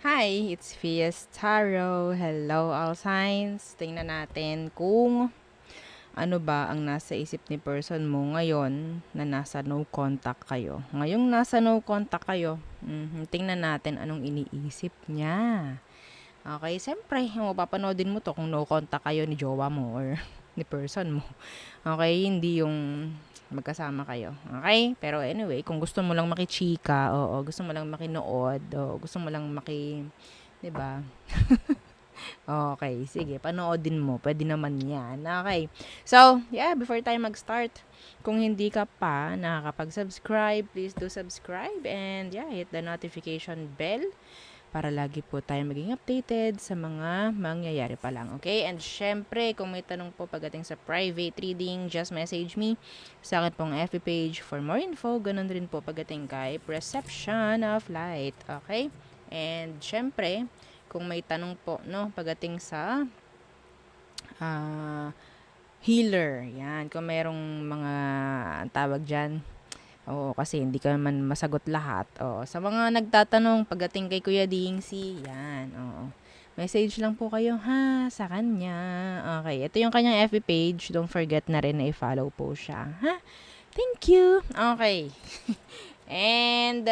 Hi, it's Fias Taro. Hello, all signs. Tingnan natin kung ano ba ang nasa isip ni person mo ngayon na nasa no contact kayo. Ngayong nasa no contact kayo, tingnan natin anong iniisip niya. Okay, siyempre, mapapanoodin mo to kung no contact kayo ni jowa mo or ni person mo. Okay, hindi yung magkasama kayo. Okay? Pero anyway, kung gusto mo lang makichika, oo, gusto mo lang makinood, oo, gusto mo lang 'di ba? Okay, sige, panoodin mo. Pwede naman 'yan. Okay. So, yeah, before tayo mag-start, kung hindi ka pa nakakapag-subscribe, please do subscribe and yeah, hit the notification bell para lagi po tayo maging updated sa mga mangyayari pa lang. Okay? And syempre, kung may tanong po pagdating sa private reading, just message me sa akin pong FB page for more info. Ganun rin po pagdating kay Perception of Light. Okay? And syempre, kung may tanong po, no, pagdating sa ah, healer. Yan. Kung merong mga tawag dyan, oo, kasi hindi ka man masagot lahat. Oo, sa mga nagtatanong pagdating kay Kuya Dingsi, yan, oo. Message lang po kayo ha sa kanya. Okay, ito yung kanyang FB page. Don't forget na rin na i-follow po siya. Ha? Thank you. Okay. And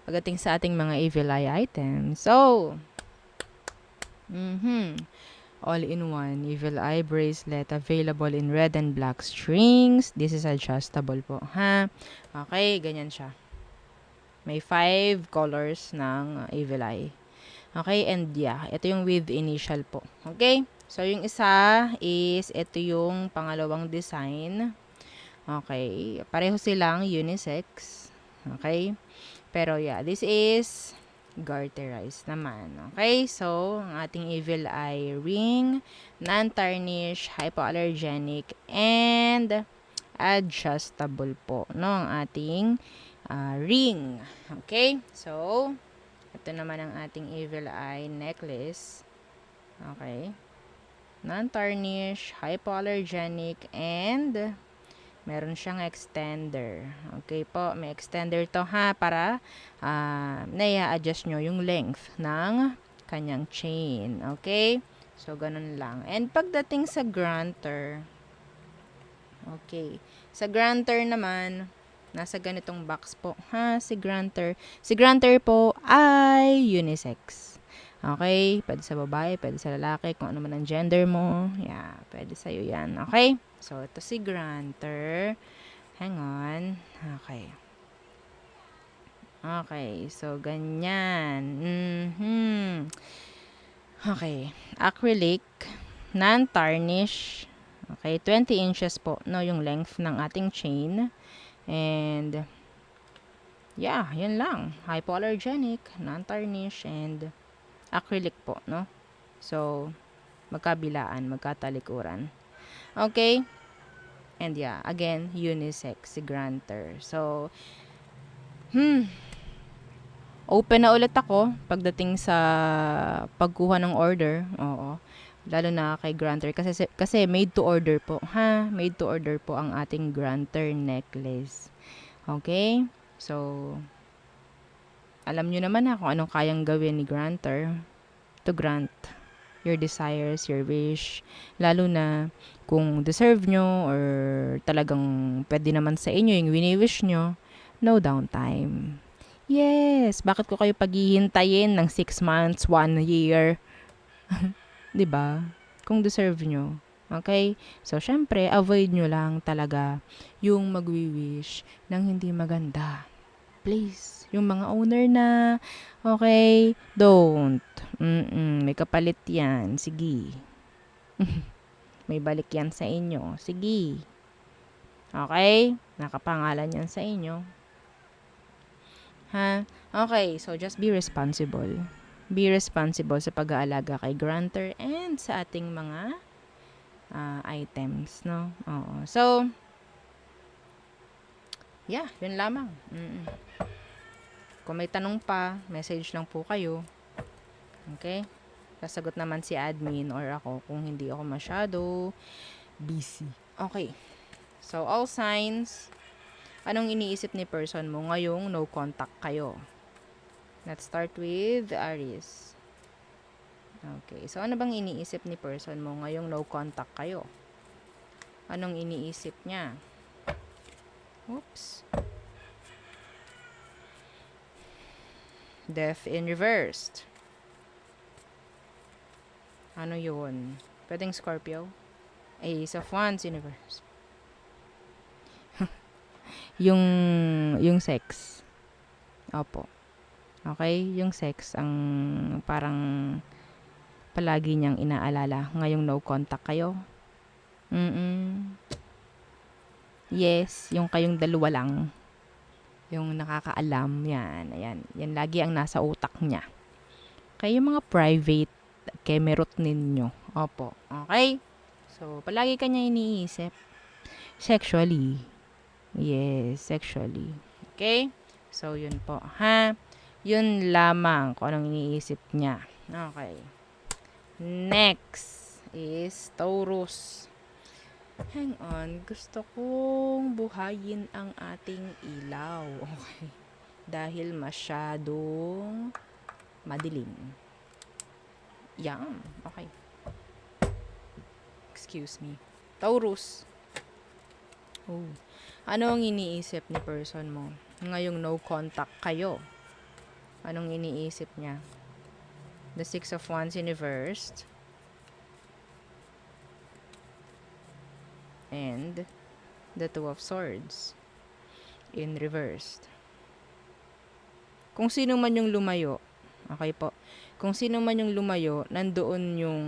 pagdating sa ating mga evil eye items. So, all-in-one evil eye bracelet available in red and black strings. This is adjustable po, ha? Okay, ganyan siya. May 5 colors ng evil eye. Okay, and yeah, ito yung with initial po. Okay? So, yung isa is, ito yung pangalawang design. Okay, pareho silang unisex. Okay? Pero yeah, this is garterized naman. Okay, so ang ating evil eye ring, non-tarnish, hypoallergenic, and adjustable po, no, ang ating ring. Okay, so ito naman ang ating evil eye necklace. Okay, non-tarnish, hypoallergenic, and meron siyang extender. Okay po, may extender to ha para na-adjust nyo yung length ng kanyang chain. Okay? So, ganun lang. And pagdating sa granter, okay. Sa granter naman, nasa ganitong box po. Ha, si granter. Si granter po ay unisex. Okay? Pwede sa babae, pwede sa lalaki, kung ano man ang gender mo. Yeah, pwede sa'yo yan. Okay? So, ito si granter. Hang on. Okay. Okay. So, ganyan. Okay. Acrylic. Non-tarnish. Okay. 20 inches po, no, yung length ng ating chain. And, yeah, yun lang. Hypoallergenic, non-tarnish, and acrylic po, no? So, magkabilaan, magkatalikuran. Okay? And yeah, again, unisex, si granter. So, open na ulit ako pagdating sa pagkuha ng order. Oo. Lalo na kay granter. Kasi made to order po. Ha? Made to order po ang ating granter necklace. Okay? So, alam nyo naman na kung anong kayang gawin ni granter to grant your desires, your wish. Lalo na kung deserve nyo or talagang pwede naman sa inyo yung wini-wish nyo, no downtime. Yes, bakit ko kayo paghihintayin ng 6 months, 1 year? 'Di ba? Kung deserve nyo. Okay? So, syempre, avoid nyo lang talaga yung magwi-wish ng hindi maganda. Please. Yung mga owner na, okay, don't. May kapalit yan. Sige. May balik yan sa inyo. Sige. Okay? Nakapangalan yan sa inyo. Ha? Okay, so just be responsible. Be responsible sa pag-aalaga kay granter and sa ating mga items, no? Oo. So, yeah, yun lamang. Kung may tanong pa, message lang po kayo. Okay? Sasagot naman si admin or ako kung hindi ako masyado busy. Okay. So, all signs, anong iniisip ni person mo ngayong no contact kayo? Let's start with Aries. Okay. So, ano bang iniisip ni person mo ngayong no contact kayo? Anong iniisip niya? Oops. Death in reversed. Ano yun? Pwedeng Scorpio? Ace of Wands in reverse. yung sex. Opo. Okay? Yung sex ang parang palagi niyang inaalala ngayong no contact kayo. Yes, yung kayong dalawa lang. Yung nakakaalam, yan, ayan. Yan lagi ang nasa utak niya. Kaya yung mga private kemerot ninyo. Opo. Okay? So, palagi kanya iniisip. Sexually. Yes, sexually. Okay? So, yun po. Ha? Yun lamang kung anong iniisip niya. Okay. Next is Taurus. Hang on. Gusto kong buhayin ang ating ilaw. Okay. Dahil masyadong madilim. Yan. Okay. Excuse me. Taurus. Oh. Ano ang iniisip ni person mo ngayong no contact kayo? Anong iniisip niya? The Six of Wands in reversed. And the Two of Swords in reversed. Kung sino man yung lumayo, okay po, kung sino man yung lumayo, nandoon yung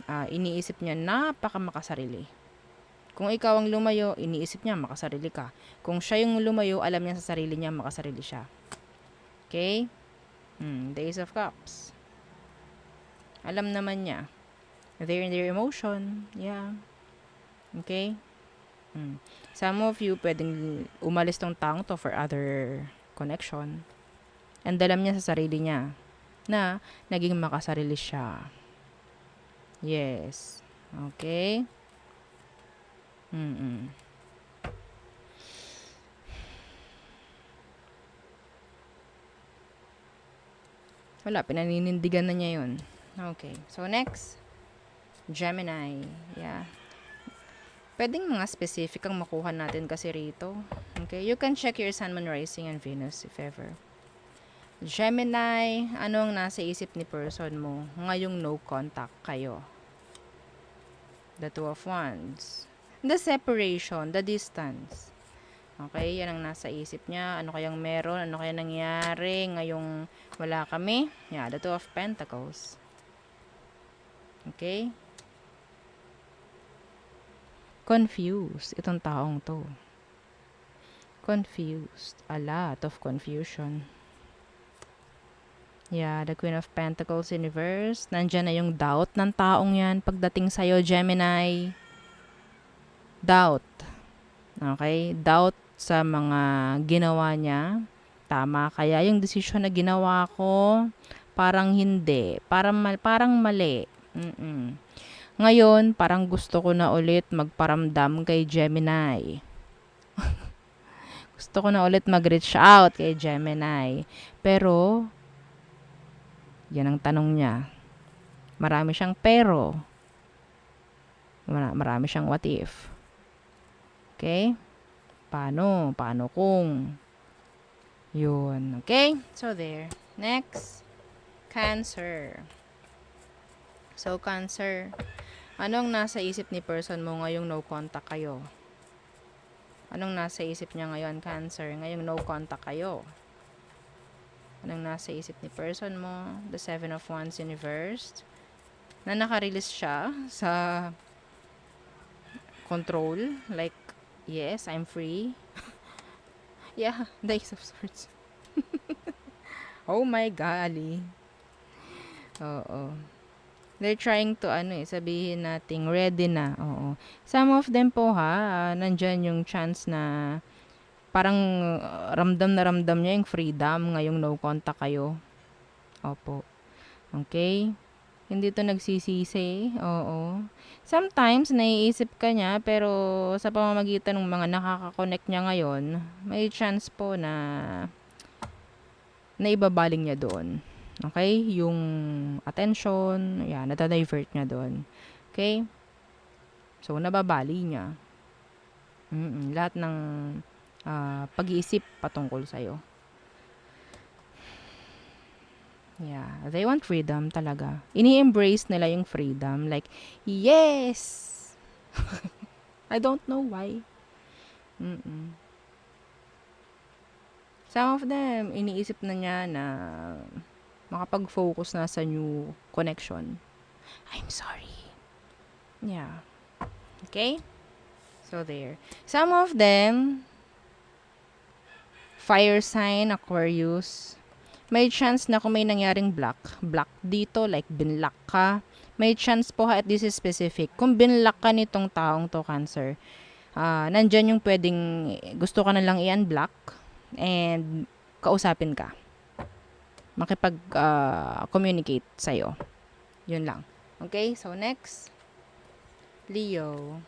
iniisip niya napaka makasarili. Kung ikaw ang lumayo, iniisip niya makasarili ka. Kung siya yung lumayo, alam niya sa sarili niya makasarili siya. Okay? The Ace of Cups. Alam naman niya. They're in their emotion. Yeah. Okay? Some of you, pwedeng umalis tong taong to for other connection. And alam niya sa sarili niya na naging makasarili siya. Yes. Okay? Wala, pinaninindigan na niya yun. Okay. So, next. Gemini. Yeah. Pwedeng mga specific ang makuha natin kasi rito. Okay. You can check your Sun, Moon, Rising, and Venus if ever. Gemini, anong nasa isip ni person mo ngayong no contact kayo? The Two of Wands. The separation, the distance. Okay, yan ang nasa isip niya. Ano kayang meron? Ano kayang nangyari ngayong wala kami? Yeah, the Two of Pentacles. Okay? Confused. Itong taong to. Confused. A lot of confusion. Yeah, the Queen of Pentacles in reverse. Nandyan na yung doubt ng taong yan pagdating sa'yo, Gemini. Doubt. Okay? Doubt sa mga ginawa niya. Tama kaya yung desisyon na ginawa ko? Parang hindi. Parang mali. Ngayon, parang gusto ko na ulit magparamdam kay Gemini. Gusto ko na ulit mag-reach out kay Gemini. Pero, yan ang tanong niya. Marami siyang pero. Marami siyang what if. Okay? Paano? Paano kung? Yun. Okay? So, there. Next. Cancer. So, Cancer. Anong nasa isip ni person mo ngayong no contact kayo? Anong nasa isip niya ngayon, Cancer? Ngayong no contact kayo. Anong nasa isip ni person mo? The Seven of Wands in reversed. Na naka-release siya sa control. Like, yes, I'm free. Yeah, the Ace of Swords. Oh my golly. Oo. They're trying to, sabihin nating ready na. Oo. Some of them po nandyan yung chance na parang ramdam na ramdam niya yung freedom ngayong no contact kayo. Opo. Okay? Hindi to nagsisisi. Oo. Sometimes, naiisip ka niya, pero sa pamamagitan ng mga nakaka-connect niya ngayon, may chance po na na ibabaling niya doon. Okay? Yung attention, yan, nata-divert niya doon. Okay? So, nababali niya. Lahat ng pag-iisip patungkol sa'yo. Yeah, they want freedom talaga. Ini-embrace nila yung freedom. Like, yes! I don't know why. Some of them, iniisip na niya na makapag-focus na sa new connection. I'm sorry. Yeah. Okay? So, there. Some of them, fire sign, Aquarius, may chance na kung may nangyaring block dito, like binlock ka, may chance po at this is specific. Kung binlock ka nitong taong to, Cancer, nandyan yung pwedeng gusto ka na lang i-unblock and kausapin ka. Makipag-communicate sa'yo. Yun lang. Okay, so next. Leo.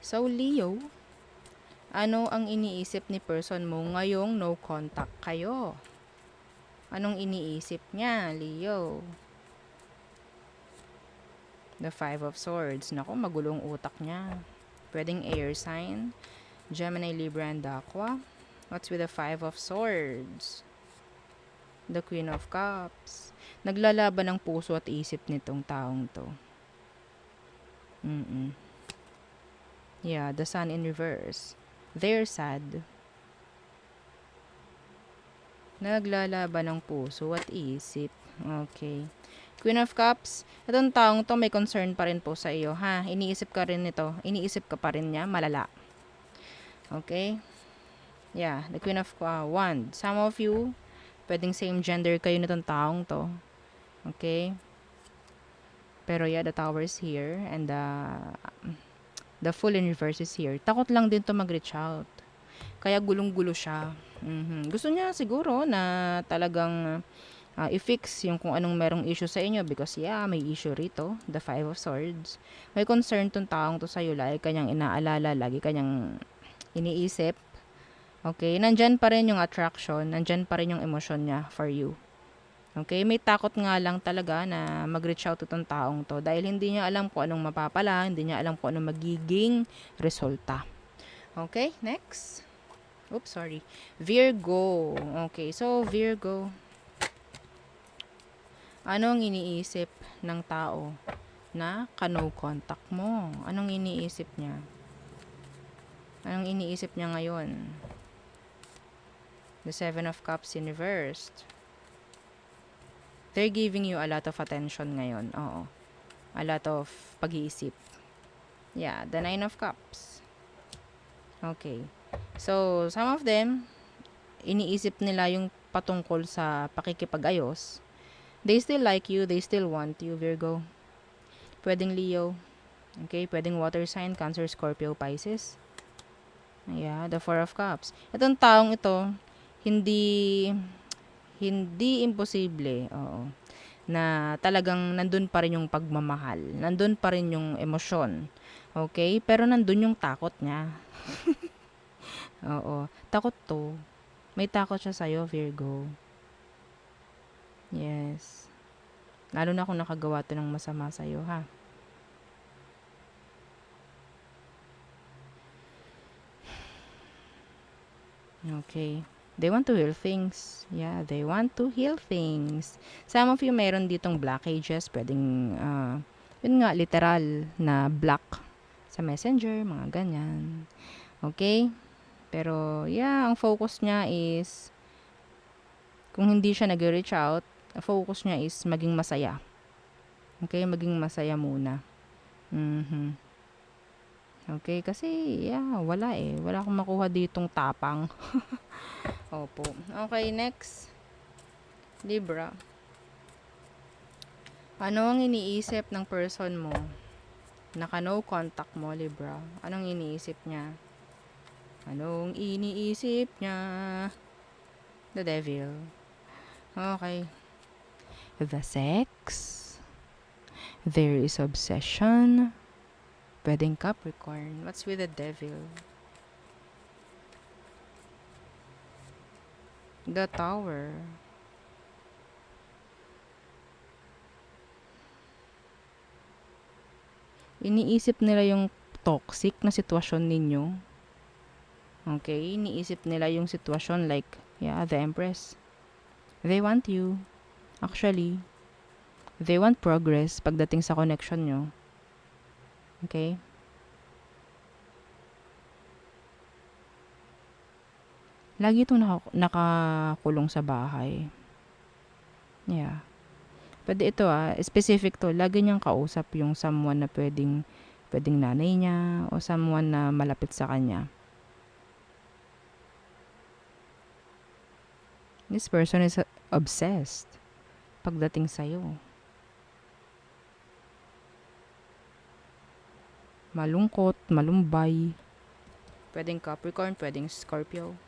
So, Leo, ano ang iniisip ni person mo ngayong no contact kayo? Anong iniisip niya, Leo? The Five of Swords. Naku, magulong utak niya. Pwedeng air sign. Gemini, Libra, and Aqua. What's with the Five of Swords? The Queen of Cups. Naglalaban ng puso at isip nitong taong to. Yeah, the Sun in reverse. They're sad. Naglalaban ng puso at isip. Okay. Queen of Cups, itong taong to may concern pa rin po sa iyo, ha? Iniisip ka rin nito. Iniisip ka pa rin niya, malala. Okay? Yeah, the Queen of Wands. Some of you, pwedeng same gender kayo nitong taong to. Okay? Pero yeah, the Tower is here and the Fool in reverse is here. Takot lang din to mag-reach out. Kaya gulong-gulo siya. Gusto niya siguro na talagang i-fix yung kung anong merong issue sa inyo because yeah, may issue rito. The Five of Swords. May concern tong taong to sa'yo. Lagi kanyang inaalala, lagi kanyang iniisip. Okay? Nandyan pa rin yung attraction. Nandyan pa rin yung emosyon niya for you. Okay? May takot nga lang talaga na mag-reach out itong taong to dahil hindi niya alam kung anong mapapala, hindi niya alam kung anong magiging resulta. Okay? Next. Oops, sorry. Virgo. Okay, so Virgo. Anong iniisip ng tao na ka-no contact mo? Anong iniisip niya? Anong iniisip niya ngayon? The Seven of Cups in reversed. They're giving you a lot of attention ngayon. Oo. A lot of pag-iisip. Yeah, the Nine of Cups. Okay. So, some of them, iniisip nila yung patungkol sa pakikipag-ayos. They still like you, they still want you, Virgo. Pwedeng Leo. Okay, pwedeng water sign, Cancer, Scorpio, Pisces. Yeah, the Four of Cups. Itong taong ito, hindi imposible, na talagang nandun pa rin yung pagmamahal. Nandun pa rin yung emosyon. Okay? Pero nandun yung takot niya. Oo. Takot to. May takot siya sa'yo, Virgo. Yes. Lalo na kung nakagawa to ng masama sa'yo, ha? Okay. They want to heal things. Yeah, they want to heal things. Some of you meron ditong blockages. Pwedeng, yun nga, literal na block sa messenger, mga ganyan. Okay? Pero, yeah, ang focus niya is, kung hindi siya nag-reach out, ang focus niya is maging masaya. Okay? Maging masaya muna. Okay? Kasi, yeah, wala eh. Wala akong makuha ditong tapang. Opo. Okay, next. Libra. Ano ang iniisip ng person mo? Naka-no contact mo, Libra. Anong iniisip niya? Anong iniisip niya? The Devil. Okay. The sex. There is obsession. Pwedeng Capricorn. What's with the Devil? The Tower. Iniisip nila yung toxic na sitwasyon ninyo. Okay? Iniisip nila yung sitwasyon like, yeah, the Empress. They want you. Actually, they want progress pagdating sa connection nyo. Okay? Lagi itong nakakulong sa bahay. Yeah. Pwede ito specific to. Lagi niyang kausap yung someone na pwedeng nanay niya o someone na malapit sa kanya. This person is obsessed pagdating sa'yo. Malungkot, malumbay. Pwedeng Capricorn, pwedeng Scorpio.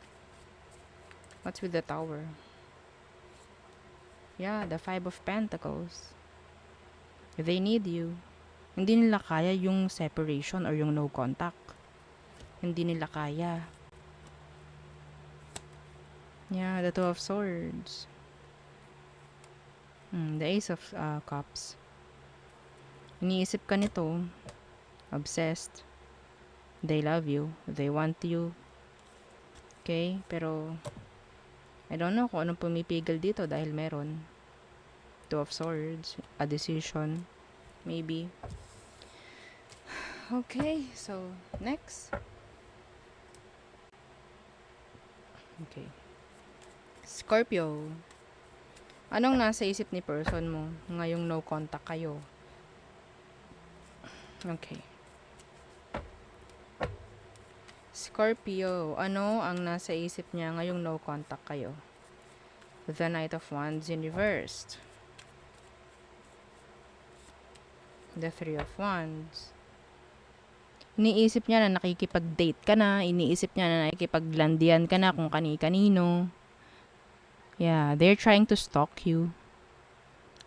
What's with the Tower? Yeah, the Five of Pentacles. They need you. Hindi nila kaya yung separation or yung no contact. Hindi nila kaya. Yeah, the Two of Swords. The Ace of Cups. Iniisip ka nito. Obsessed. They love you. They want you. Okay? Pero, I don't know kung anong pumipigil dito dahil meron. Two of Swords. A decision. Maybe. Okay. So, next. Okay. Scorpio. Anong nasa isip ni person mo ngayong no contact kayo? Okay. Scorpio, ano ang nasa isip niya ngayong no contact kayo? The Knight of Wands in reversed. The Three of Wands. Iniisip niya na nakikipag-date ka na. Iniisip niya na nakikipaglandian ka na kung kani-kanino. Yeah, they're trying to stalk you.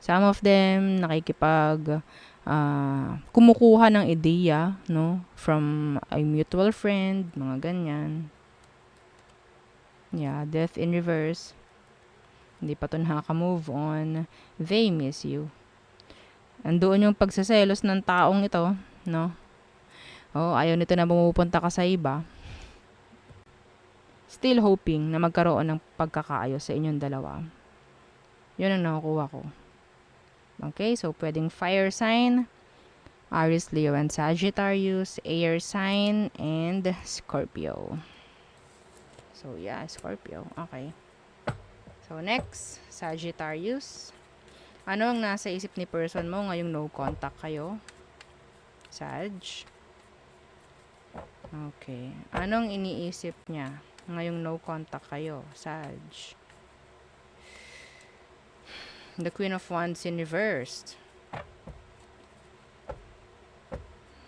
Some of them kumukuha ng ideya, no? From a mutual friend, mga ganyan. Yeah, Death in reverse. Hindi pa to nakaka-move on. They miss you. Andoon yung pagsaselos ng taong ito, no? Oh, ayaw nito na bumupunta ka sa iba. Still hoping na magkaroon ng pagkakaayos sa inyong dalawa. Yun ang nakukuha ko. Okay, so pwedeng fire sign, Aries, Leo, and Sagittarius, air sign, and Scorpio. So yeah, Scorpio. Okay. So next, Sagittarius. Ano ang nasa isip ni person mo ngayong no contact kayo? Sag. Okay. Anong iniisip niya ngayong no contact kayo? Sag. The Queen of Wands in reversed.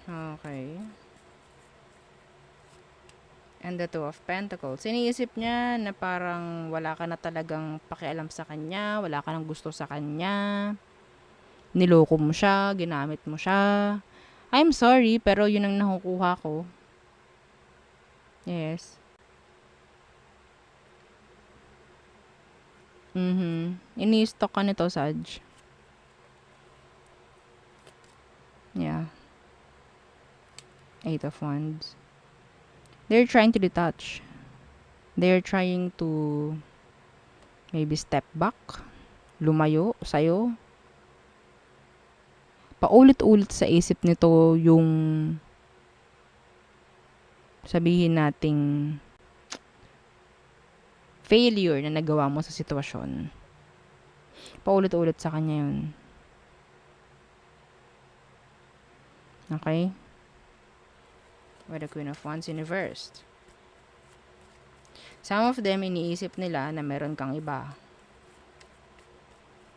Okay. And the Two of Pentacles. Iniisip niya na parang wala ka na talagang pakialam sa kanya, wala ka nang gusto sa kanya, niloko mo siya, ginamit mo siya. I'm sorry, pero yun ang nakukuha ko. Yes. Ini-stalk ka nito, Sag. Yeah. Eight of Wands. They're trying to detach. They're trying to maybe step back, lumayo sa'yo. Paulit-ulit sa isip nito yung sabihin nating failure na nagawa mo sa sitwasyon. Paulit-ulit sa kanya yun. Okay? With the Queen of Wands in reversed. Some of them, iniisip nila na meron kang iba.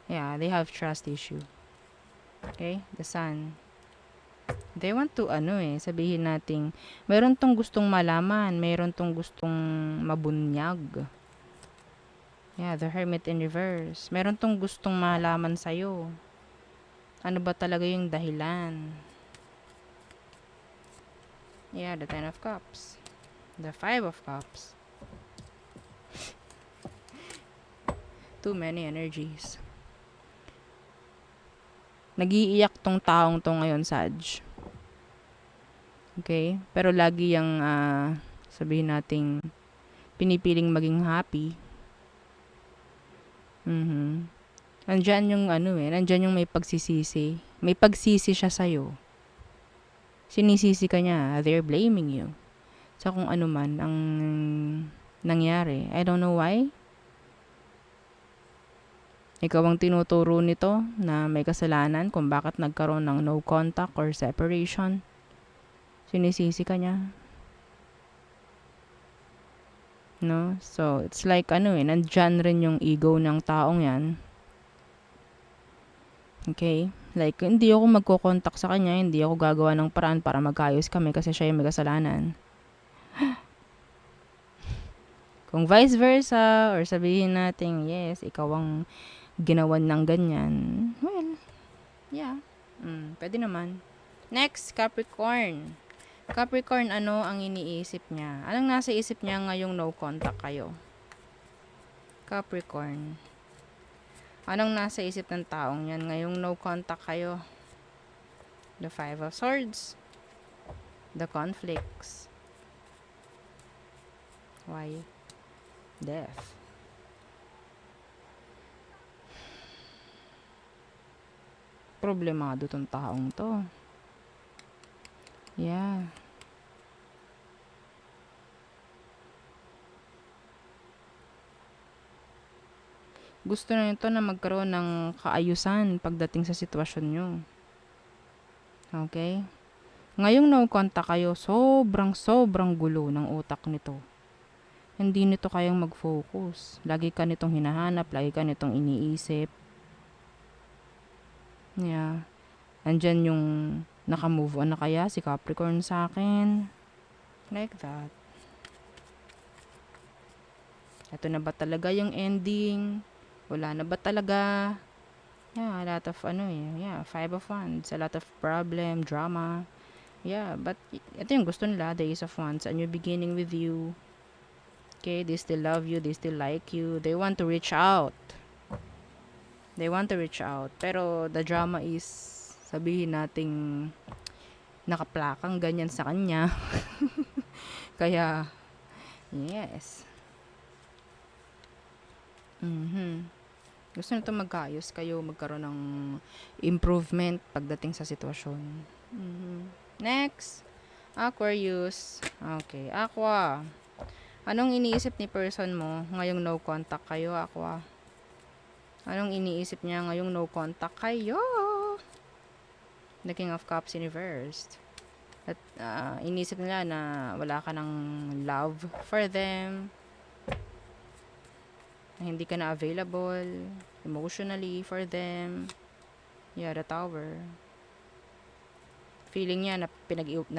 Yeah, they have trust issue. Okay? The Sun. They want to, sabihin nating, meron tong gustong malaman, meron tong gustong mabunyag. Yeah, the Hermit in reverse. Meron tong gustong malaman sa'yo. Ano ba talaga yung dahilan? Yeah, the Ten of Cups. The Five of Cups. Too many energies. Nag-iiyak tong taong to ngayon, Sag. Okay? Pero lagi yung, sabihin nating, pinipiling maging happy. Nandyan yung nandyan yung may pagsisisi. May pagsisi siya sa'yo. Sinisisi ka niya. They're blaming you. Sa kung ano man ang nangyari. I don't know why. Ikaw ang tinuturo nito na may kasalanan kung bakit nagkaroon ng no contact or separation. Sinisisi ka niya. No? So, it's like nandyan rin yung ego ng taong yan. Okay? Like, hindi ako magko-contact sa kanya, hindi ako gagawa ng paraan para magkaayos kami kasi siya yung may kasalanan. Kung vice versa, or sabihin natin, yes, ikaw ang ginawan ng ganyan, well, yeah, pwede naman. Next, Capricorn. Capricorn, ano ang iniisip niya? Anong nasa isip niya ngayong no contact kayo? Capricorn. Anong nasa isip ng taong yan ngayong no contact kayo? The Five of Swords. The conflicts. Why? Death. Problemado tong taong to. Yeah. Gusto na nito na magkaroon ng kaayusan pagdating sa sitwasyon nyo. Okay? Ngayong no contact kayo, sobrang gulo ng utak nito. Hindi nito kayang mag-focus. Lagi ka nitong hinahanap, lagi ka nitong iniisip. Yeah. Andyan yung naka-move on na kaya si Capricorn sa akin. Like that. Ito na ba talaga yung ending? Wala na ba talaga? Yeah, a lot of Five of Wands. A lot of problem, drama. Yeah, but ito yung gusto nila, the Ace of Wands. A new beginning with you. Okay, they still love you, they still like you. They want to reach out. Pero the drama is, sabihin nating nakaplakang ganyan sa kanya. Kaya, yes. Gusto nito magkaayos kayo, magkaroon ng improvement pagdating sa sitwasyon. Next, Aquarius. Okay, Aqua. Anong iniisip ni person mo ngayong no contact kayo, Aqua? Anong iniisip niya ngayong no contact kayo? The King of Cups in reversed. At iniisip nila na wala ka ng love for them. Na hindi ka na available emotionally for them. Yeah, the Tower. Feeling niya na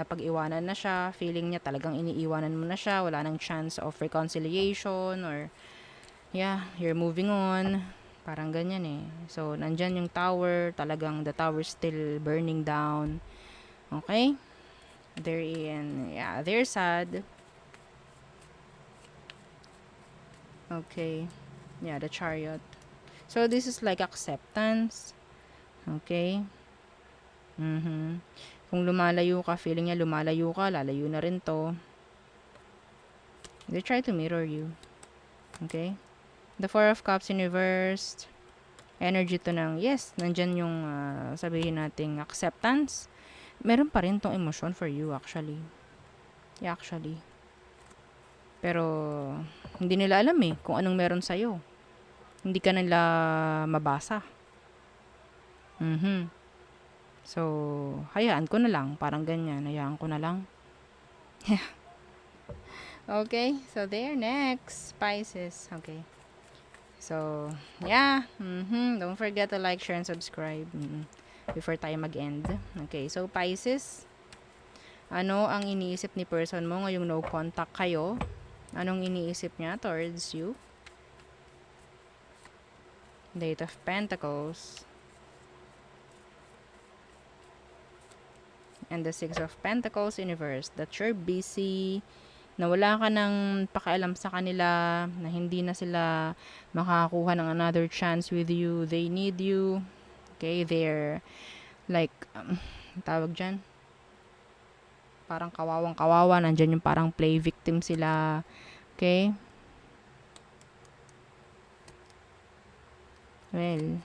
pag-iwanan na siya. Feeling niya talagang iniiwanan mo na siya. Wala nang chance of reconciliation or you're moving on. Parang ganyan eh. So, nandyan yung tower. Talagang the tower still burning down. Okay? They're sad. Okay. Yeah, the Chariot. So, this is like acceptance. Okay? Kung lumalayo ka, feeling niya lumalayo ka, lalayo na rin to. They try to mirror you. Okay? The Four of Cups in reversed. Energy to ng, yes, nandyan yung sabihin nating acceptance. Meron pa rin tong emotion for you actually. Yeah, actually. Pero, hindi nila alam kung anong meron sa'yo. Hindi ka nila mabasa. So, hayaan ko na lang. Parang ganyan. Hayaan ko na lang. Okay. So, there. Next. Pisces. Okay. So, yeah. Don't forget to like, share, and subscribe. Before tayo mag-end. Okay. So, Pisces. Ano ang iniisip ni person mo ngayong no contact kayo? Anong iniisip niya towards you? Eight of Pentacles. And the Six of Pentacles in reverse. That you're busy na wala ka ng pakialam sa kanila, na hindi na sila makakakuha ng another chance with you. They need you. Okay, they're like, tawag dyan, parang kawawang kawawa, nandyan yung parang play victim sila. Okay? Well,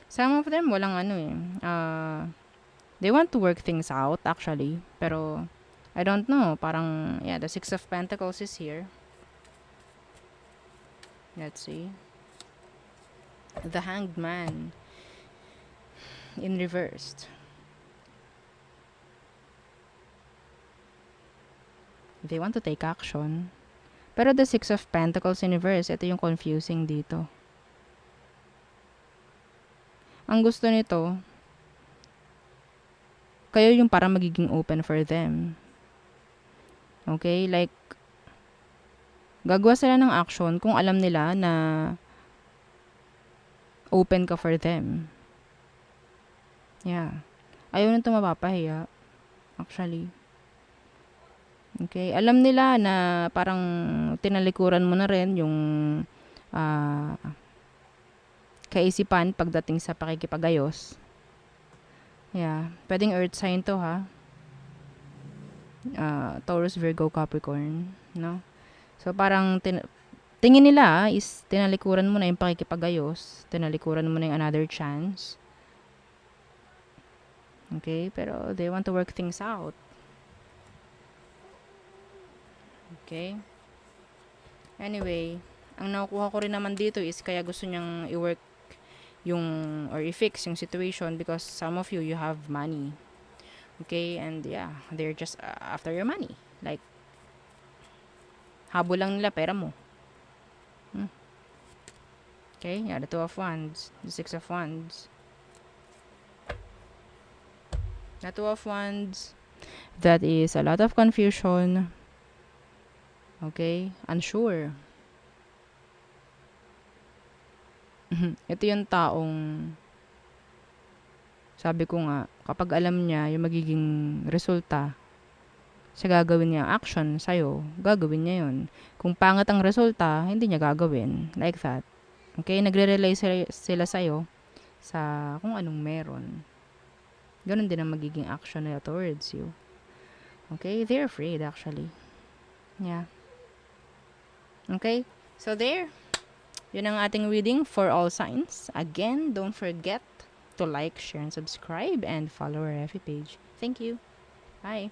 some of them walang ano eh. They want to work things out actually, pero I don't know, parang yeah, the Six of Pentacles is here. Let's see. The Hanged Man in reversed. They want to take action. Pero the Six of Pentacles in reverse, ito yung confusing dito. Ang gusto nito, kayo yung parang magiging open for them. Okay? Like, gagawa sila ng action kung alam nila na open ka for them. Yeah. Ayaw nito mapapahiya. Actually. Okay? Alam nila na parang tinalikuran mo na rin yung kaisipan pagdating sa pakikipagayos. Yeah. Pwedeng earth sign to ha. Taurus, Virgo, Capricorn. No? So, parang tingin nila is tinalikuran mo na yung pakikipagayos. Tinalikuran mo na yung another chance. Okay? Pero they want to work things out. Okay? Anyway, ang nakukuha ko rin naman dito is kaya gusto niyang i-work yung, or i-fix yung situation because some of you have money. Okay? And yeah, they're just after your money. Like, habol lang nila pera mo. Okay? Yeah, the Two of Wands. The Six of Wands. The Two of Wands. That is a lot of confusion. Okay? Unsure. Ito yung taong sabi ko nga, kapag alam niya yung magiging resulta sa gagawin niya action sa'yo, gagawin niya yun. Kung pangit ang resulta, hindi niya gagawin. Like that. Okay? Nagre-rely sila sa'yo sa kung anong meron. Ganun din ang magiging action nila towards you. Okay? They're afraid actually. Yeah. Okay? So there. Yun ang ating reading for all signs. Again, don't forget to like, share, and subscribe and follow our FB page. Thank you. Bye.